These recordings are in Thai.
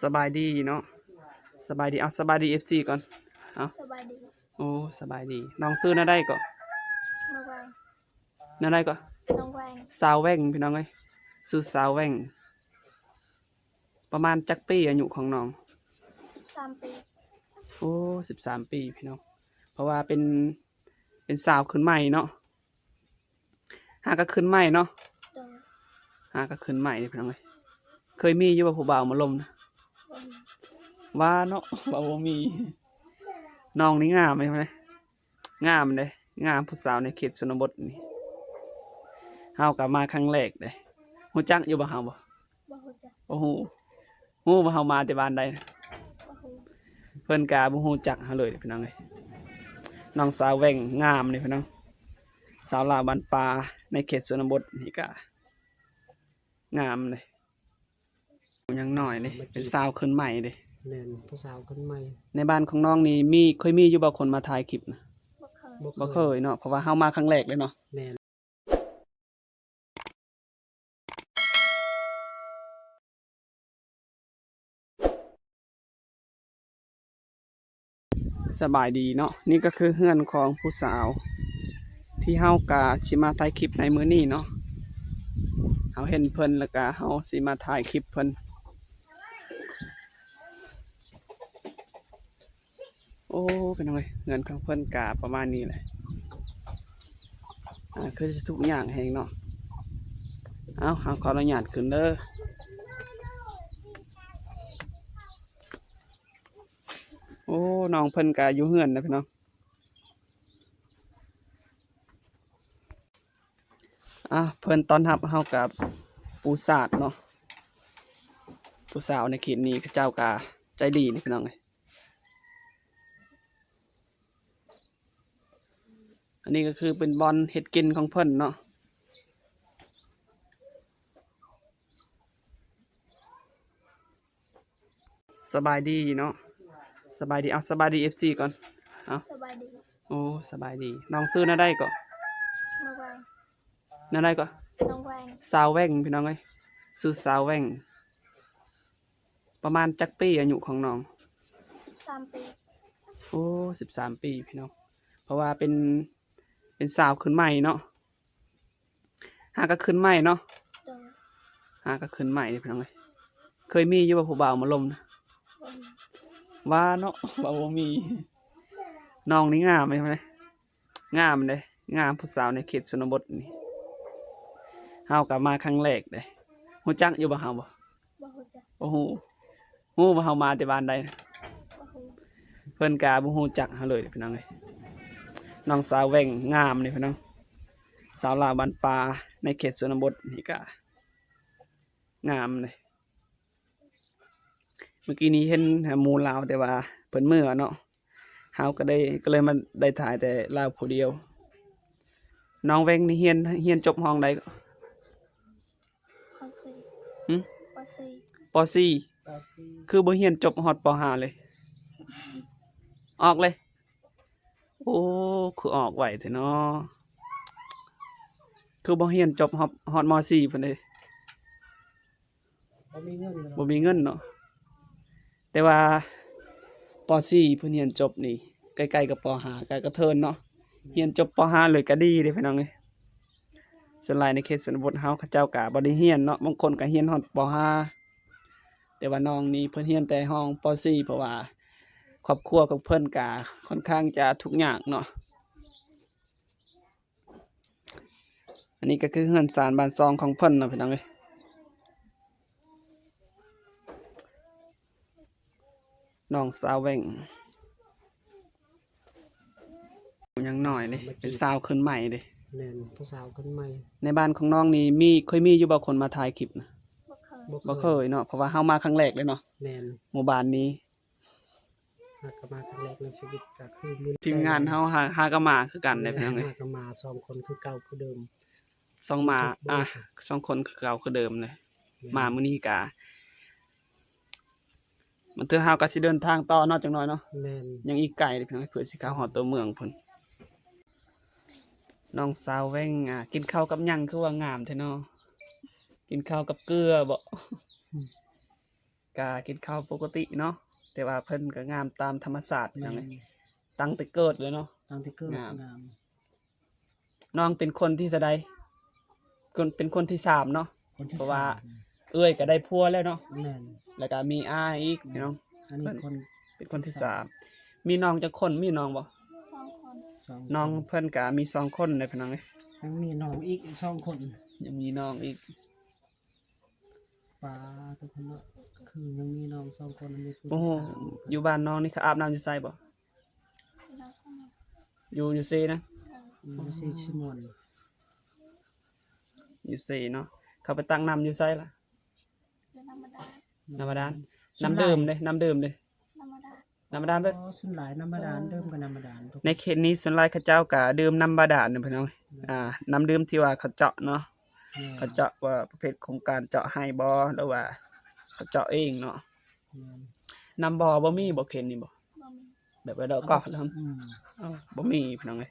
สบายดีเนาะสบายดีเอาสบายดีFCก่อนเอาสบายดีโอ้สบายดีน้องซื้อน่าได้ก็มาแวงน่าได้ก็น้องแวงสาวแว่งพี่น้องเอ้ยซื้อสาวแว่งประมาณจักปีอายุของน้อง13 ปีโอ้13 ปีพี่น้องเพราะว่าเป็นสาวขึ้นใหม่เนาะหาก็ขึ้นใหม่เนาะโดยหาก็ขึ้นใหม่นี่พี่น้องเอ้ยเคยมีอยู่ว่าผู้บ่าวมาลมนะบนว่าเนาะว่าบ่มีน้องนี่งามไหมงามเลยงามผู้สาวในเขตชนบทนี่เฮากลับมาครั้งแรกเลยฮู้จักอยู่บ่เฮาบ่บ่ฮู้จักโอ้โหฮู้ว่าเฮามาแต่บ้านใดบ่ฮู้เพิ่นกะบ่ฮู้จักเฮาเลยพี่น้องเอ้ยน้องสาวแว่งงามนี่พี่น้องสาวลาวบ้านป่าในเขตชนบทนี่กะงามเลยยังน้อยนี่เป็นสาวขึ้นใหม่เด้แม่นผู้สาวคนใหม่ในบ้านของน้องนี่เคยมีอยู่บ่คนมาถ่ายคลิปนะบ่เคยบ่เคยเนาะเพราะว่าเฮามาครั้งแรกเลยเนาะแม่นสบายดีเนาะนี่ก็คือเฮือนของผู้สาวที่เฮากะสิมาถ่ายคลิปในมื้อนี้เนาะเฮาเห็นเพิ่นแล้วก็เฮาสิมาถ่ายคลิปเพิ่นโอ้เป็นจังไงเงินของเพิ่นกะประมาณนี้แหละคือทุกอย่างแฮงเนาะเอาเฮาขออนุญาตขึ้นเด้อโอ้น้องเพิ่นกะอยู่เฮือนนะพี่น้องเพิ่นต้อนรับเฮากับปูสาดเนาะผู้สาวในเขตนี้เขาเจ้ากะใจดีนี่พี่น้องเอ้ยอันนี้ก็คือเป็นบอลเฮ็ดกินของเพิ่นเนาะสบายดีเนาะสบายดีเอาสบายดี FC ก่อนเอาสบายดีโอ้สบายดีน้องซื้อน่าได้ก็มาแวงน่าได้ก็น้องแวงสาวแว่งพี่น้องเอ้ยซื้อสาวแว่งประมาณจักปีอายุของน้อง13 ปีโอ้13 ปีพี่น้องเพราะว่าเป็นสาวขึ้นใหม่เนาะหาก็ขึ้นใหม่เนาะโดยหาก็ขึ้นใหม่นี่พี่น้องเอ้ยเคยมีอยู่ว่าผู้บ่าวมาลมนะบนว่าเนาะว่าบ่มีน้องนี่งามไหมงามเลยงามผู้สาวในเขตชนบทนี่เฮากลับมาครั้งแรกเลยฮู้จักอยู่บ่เฮาบ่บ่ฮู้จักโอ้โหฮู้ว่าเฮามาแต่บ้านใดบ่ฮู้เพิ่นกะบ่ฮู้จักเฮาเลยพี่น้องเอ้ยน้องสาวแว่งงามนี่พี่น้องสาวลาวบ้านป่าในเขตชนบทนี่กะงามเลยเมื่อกี้นี้เห็นหมู่ลาวแต่ว่าเพิ่นมื้อเนาะเฮาก็เลยมาได้ถ่ายแต่ลาวผู้เดียวน้องแว่งนี่เรียนจบห้องใดก็ป .4 หึป .4 ป .4 ปอซี่คือบ่เรียนจบฮอดป .5 เลยออกเลยโอ้คือออกไวแท้เนาะคือบ่เรียนจบฮอดม .4 พุ่นเด้ บ่มีเงินเนาะบ่มีเงินเนาะแต่ว่าป .4 เพิ่นเรียนจบนี่ใกล้ๆกับป .5 ใกล้กระเทินเนาะเรียนจบป .5 เลยก็ดีเด้พี่น้องเอ้ยส่วนหลายในเขตชนบทเฮาเขาเจ้าก็บ่ได้เรียนเนาะบางคนก็เรียนฮอดป .5 แต่ว่าน้องนี่เพิ่นเรียนแต่ห้องป .4 เพราะว่าครอบครัวของเพิ่นก็ค่อนข้างจะทุกข์ยากเนาะอันนี้ก็คือเรือนศาลบ้านซองของเพิ่นเนาะพี่น้องเอ้ยน้องสาวแว่งยังน้อยนี่เป็นสาวขึ้นใหม่เด้ แม่นผู้สาวคนใหม่ในบ้านของน้องนี่เคยมีอยู่บ่คนมาถ่ายคลิปนะบ่เคยบ่เคยเนาะเพราะว่าเฮามาครั้งแรกเลยเนาะแม่นหมู่บ้านนี้หากนมาครั้งแรกในชีวิตก็คือมื้อทีมงานเฮาหาก็มาคือกันเด้พี่น้องเอ้ยหากนมา2คนคือเก่าคือเดิมสองมา2คนคือเก่าคือเดิมเลยมามื้อนี้ก็มันถึงเฮาก็สิเดินทางต่อเนาะจังน้อยเนาะแม่นยังอีกไกลเลยพี่น้องเพื่อสิเข้าฮอดตัวเมืองพุ่นน้องสาวแว่งกินข้าวกับหยังคือว่างามแท้เนาะกินข้าวกับเกลือบ่ ก็กินข้าวปกติเนาะแต่ว่าเพิ่นก็งามตามธรรมชาติ แม่ จัง น เลยตั้งแต่เกิดเลยเนาะ ตั้งแต่เกิด งาม งาม น้องเป็นคนที่เท่าใดคนเป็นคนที่สามเนาะ คนที่ เพราะว่า สาม เอ้ยก็ได้ผัวแล้วเนาะ แม่น แล้วก็มีอ้ายอีกพี่น้อง อันนี้คน เป็นคนที่สามมีน้องจักคนมีน้องบ่ 2 คน สอง น้องเพิ่นก็มีสองคนเลยพี่น้องเอ้ย ยังมีน้องอีก2คน ยังมีน้องอีก ปลาทุกคนเนาะคือยังมีน้อง2คนมีผู้ โอ้ ที่ โห สาม อยู่บ้านน้องนี่เขาอาบน้ำอยู่ไสบ่ เราสมัคร อยู่เซนะ บ่สิชิมวน อยู่เซเนาะเขาไปตั้งน้ำอยู่ไสล่ะ เรือธรรมดา น้ำบาดาลน้ำดื่มเด้น้ำดื่มเด้ ธรรมดา น้ำบาดาลเด้ อ๋อส่วนหลายน้ำบาดาลเดิมกับน้ำบาดาลทุก ในเขตนี้ส่วนหลายเขาเจ้าก็ดื่มน้ำบาดาลเด้อพี่น้องน้ำดื่มที่ว่าเขาเจาะเนาะ แม่น เขาเจาะว่าประเภทของการเจาะให้บ่หรือว่าเขาเจาะเองเนาะ แม่น น้ำบ่บ่มีบ่เข็นนี่บ่ บ่มี แบบว่าดอกก็แล้ว อืม บ่มีพี่น้องเอ้ย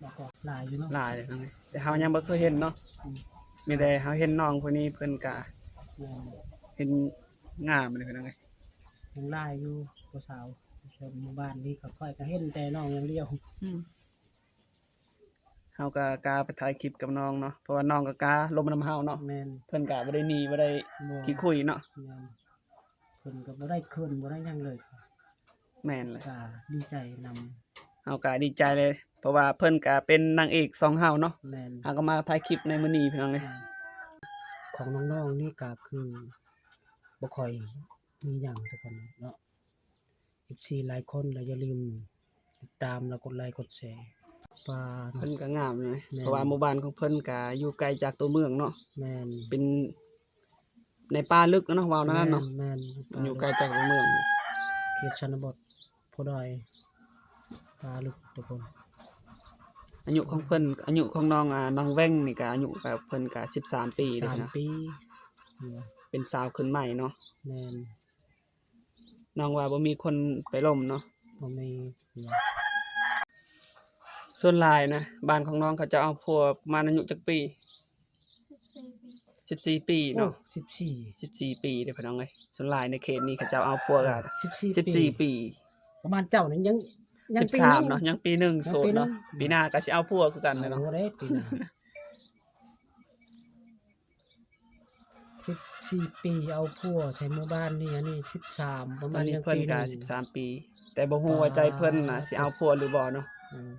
แล้วก็หลายอยู่เนาะ หลายเลยพี่น้องเอ้ยแต่เฮายังบ่เคยเห็นเนาะ อืม มีแต่เฮาเห็นน้องคนนี้เพิ่นก็ แม่น เห็นงามเลยพี่น้องเอ้ย ยังหลายอยู่ผู้สาวชนหมู่บ้านนี้ก็ค่อยก็เห็นแต่น้องอย่างเดียว เฮาก็กล้าไปถ่ายคลิปกับน้องเนาะเพราะว่าน้องก็กล้าลมน้ำเฮาเนาะ แม่น เพิ่นก็บ่ได้หนีบ่ได้ บ่ ขี้คุยเนาะ แม่นเพิ่นก็บ่ได้คืนบ่ได้หยังเลย แม่นเลย ก็ดีใจนำ เฮาก็ดีใจเลย เพราะว่าเพิ่นก็เป็นนางเอกสองเฮาเนาะ แม่น เฮาก็มาถ่ายคลิปในมื้อนี้พี่น้องเอ้ย ของน้องๆนี่ก็คือบ่ค่อยมีหยังทุกคนเนาะ FC หลายคนแล้วอย่าลืมติดตามแล้วกดไลค์กดแชร์ปลา เพิ่นก็งามเลย แม่น เพราะว่าหมู่บ้านของเพิ่นก็อยู่ไกลจากตัวเมืองเนาะ แม่น เป็นในป่าลึกเนาะเว้านั้นเนาะ แม่น มันอยู่ไกลจากตัวเมือง เขตชนบทผู้ดอยปลาลึกทุกคน อายุของเพิ่นอายุของน้องน้องแว่งนี่ก็อายุกับเพิ่นก็13 ปีเด้อนะ 3 ปี เป็นสาวขึ้นใหม่เนาะ แม่น น้องว่าบ่มีคนไปล่มเนาะ บ่มี ส่วนหลายนะบ้านของน้องเขาจะเอาผัวประมาณอายุจักปี 14 ปี 14 ปี เนาะ เนาะ 14 ปีเด้อพี่น้องเอ้ยส่วนหลายในเขตนี้เขาจะเอาผัวกัน 14 ปี ประมาณเจ้านั้นยังปี 13เนาะยังปีหนึ่งโสดเนาะปีหน้าก็สิเอาผัวคือกันเลยเนาะ โอ้เด้ปีหน้า14 ปีเอาผัวใช้หมู่บ้านนี่อันนี้13ประ ต มา อน ณ นี้ ยัง เพิ่น ปีห ก็ นึ่ง 13 ปี แต่บ่ฮู้ว่าใจเพิ่นน่ะสิเอาผัวหรือบ่เนาะ อืม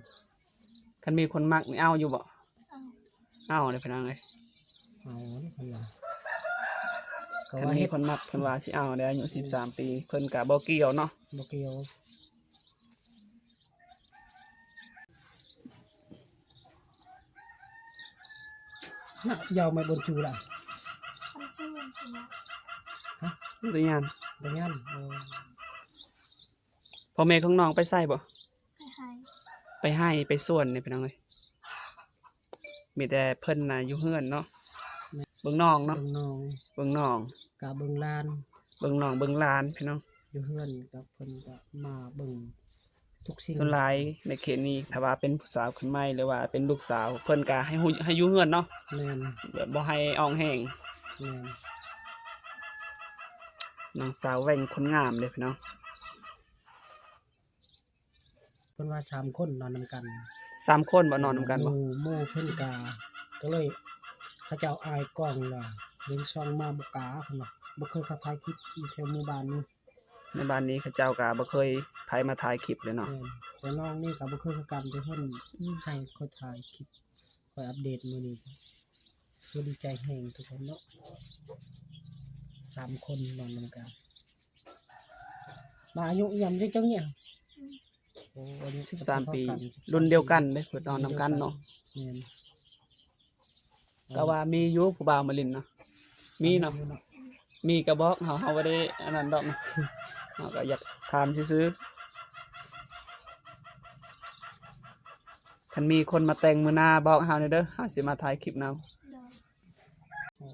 คันมีคนมักนี่เอาอยู่บ่ เอา เอาเด้อพี่น้องเอ้ย เอาเพิ่นว่าก็ คัน ว่า มี เฮ็ด คนมักเพิ่นว่าสิเอาได้อายุ13 ปีเพิ่นก็บ่เกี่ยวเนาะ บ่เกี่ยวน่ะยาวไม่บนจูล่ะ คันชื่อวันสินะ ตัวอย่าง ดังนั้นพ่อแม่ของน้องไปใส่บ่ ให้ ไปให้ไปส่วนนี่พี่น้องเอ้ยมีแต่เพิ่นน่ะอยู่เฮือนเนาะเบิ่งน้องเนาะ เบิ่งน้อง เบิ่งน้อง กะเบิ่งหลาน เบิ่งน้องเบิ่งหลานพี่น้อง อยู่เฮือนกับเพิ่นก็มาเบิ่งทุกสิ่ง ส่วนหลายในเขตนี้ถ้าว่าเป็นผู้สาวขึ้นใหม่หรือว่าเป็นลูกสาวเพิ่นก็ให้อยู่เฮือนเนาะ แม่น แบบบ่ให้ออกแห้ง แม่น น้องสาวแว่งคนงามเลยพี่น้อง เพิ่นว่า3คนนอนนำกัน 3คนบ่นอนนํกันบ่ หมู่เพิ่นก็เลยเขาเจ้าอายกล้องว่าเบิ่งช่องมาบ่กล้าเพิ่นว่าบ่เคยเข้าถ่ายคลิปอยู่แถวหมู่บ้านนี้ ในบ้านนี้เขาเจ้าก็บ่เคยไผมาถ่ายคลิปเลยเนาะ แม่นแต่น้องนี่ก็บ่เคยคือกันแต่เพิ่นให้เขาถ่ายคลิปคอยอัปเดตมื้อนี้ก็ดีใจแฮงทุกคนเนาะ3คนนอนนำกันมาอายุอิหยังจังเนี่ยโอ้อายุ 13 ปีรุ่นเดียวกันเด้เพิ่นนอนนํกันเนาะ แม่น ก็ว่ามีอยู่ผู้บ่าวมาลินเนาะมีเนาะมีก็บอกเฮาบ่ได้อันนั้นดอกเนาะ เฮาก็อยากถามซื่อๆคันมีคนมาแต่งมื้อหน้าบอกเฮาหน่อยเด้อเฮาสิมาถ่ายคลิปนำ โดย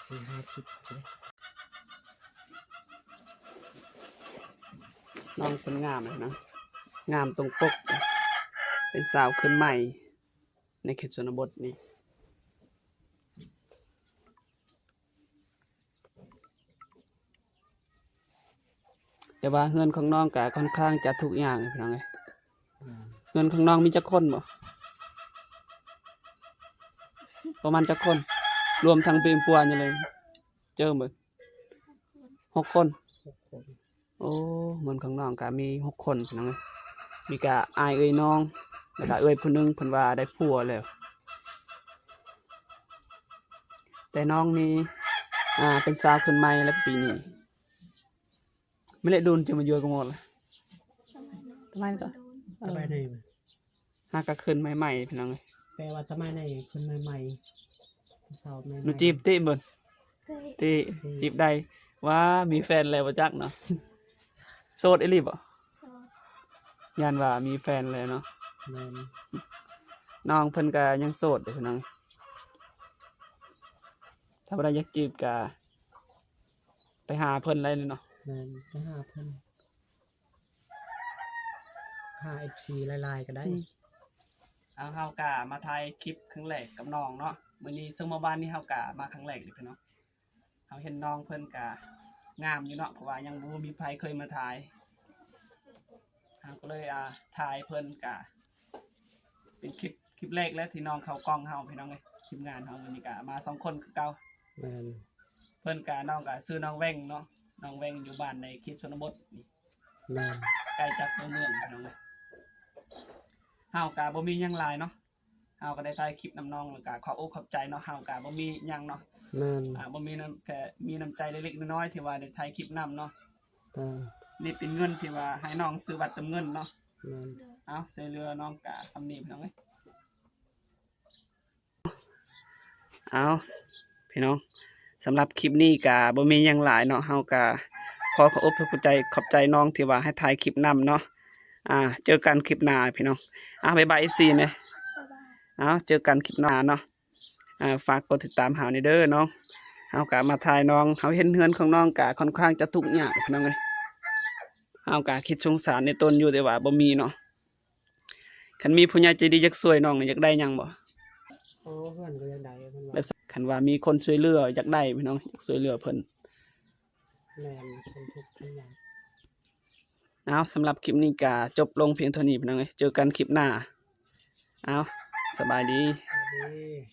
4-5คลิปใช่ไหม น้องคนงามเลยนะงามตรงปก เป็นสาวขึ้นใหม่ ในเขตชนบทนี่ แต่ว่าเฮือนของน้องก็ค่อนข้างจะทุกอย่างพี่น้องเอ้ย แม่น เฮือนของน้องมีจักคนบ่ประมาณจักคน รวมทั้งปีนปัวนี่เลย เจอหมด6 คน 6 คน โอ้เฮือนของน้องก็มี6 คนพี่น้องเอ้ยมีก็อายเอ้ยน้องแล้วก็เอ้ยผู้หนึงเพิ่นว่าได้ผัวแล้ว แต่น้องนี่เป็นสาวขึ้นใหม่แล้วปีนี้ไม่ได้ดูนจะมาอยู่กันหมดเลย ทำไมนะ ทำไมก็ ทำไมใน หากก็ขึ้นใหม่ๆพี่น้องเอ้ย แปลว่าทำไมในคนใหม่ๆผู้สาวใหม่ๆ หนูจีบติเบิ่น เคย ติจีบได้ว่ามีแฟนแล้วบ่จักเนาะ โสดอีหลีบ่ โสด ย่านว่ามีแฟนแล้วเนาะ แม่น น้องเพิ่นก็ยังโสดเด้อพี่น้องถ้าบ่ได้อยากจีบก็ไปหาเพิ่นได้เลยเนาะ แม่นไปหาเพิ่นหา FC หลายๆก็ได้ เอาเฮากะมาถ่ายคลิปครั้งแรกกับน้องเนาะมื้อนี้ซึ่งเมื่อวานนี้เฮากะมาครั้งแรกนี่พี่น้องเฮาเห็นน้องเพิ่นกะงามอยู่เนาะเพราะว่ายังบ่มีใครเคยมาถ่ายเฮาก็เลยถ่ายเพิ่นกะเป็นคลิปแรกแล้วที่น้องเข้ากล้องเฮาพี่น้องเอ้ยทีมงานเฮามื้อนี้กะมา2 คนคือเก่า แม่น เพิ่นกะน้องกะชื่อน้องแว่งเนาะน้องแว่งอยู่บ้านในคลิปชนบทนี่ แม่น ใกล้จากตัวเมืองพี่น้องเอ้ยเฮากะบ่มีหยังหลายเนาะเฮาก็ได้ถ่ายคลิปนำน้องแล้วก็ขอบอกขอบใจเนาะเฮากะบ่มีหยังเนาะ แม่น บ่มีน้ำแค่มีน้ำใจเล็กๆน้อยๆที่ว่าได้ถ่ายคลิปนำเนาะ แม่น นี่เป็นเงินที่ว่าให้น้องซื้อบัตรเติมเงินเนาะ แม่น เอาช่วยเหลือน้องกะสำนีพี่น้องเอ้ยเอาพี่น้องสำหรับคลิปนี้กะบ่มีหยังหลายเนาะเฮากะขอบอกขอบใจน้องที่ว่าให้ถ่ายคลิปนำเนาะเจอกันคลิปหน้าพี่น้องบ๊ายบาย FC เด้ บ๊ายบาย เอาเจอกันคลิปหน้าเนาะฝากกดติดตามหาในเด้อน้องเฮากะมาถ่ายน้องเฮาเห็นเฮือนของน้องกะค่อนข้างจะทุกข์ยากพี่น้องเอ้ยเฮากะคิดสงสารในตนอยู่แต่ว่าบ่มีเนาะคันมีผู้ใหญ่ใจดีอยากช่วยน้องนี่อยากได้หยังบ่ โอ้เพื่อนก็ยังได้เพิ่น แบ ว่า บคันว่ามีคนช่วยเหลืออยากได้พี่น้องอยากช่วยเหลือเพิ่น แม่นคนทุกข์ทุกอย่าง เอาสำหรับคลิปนี้ก็จบลงเพียงเท่านี้พี่น้องเอ้ยเจอกันคลิปหน้าเอาสบายดี สวัสดี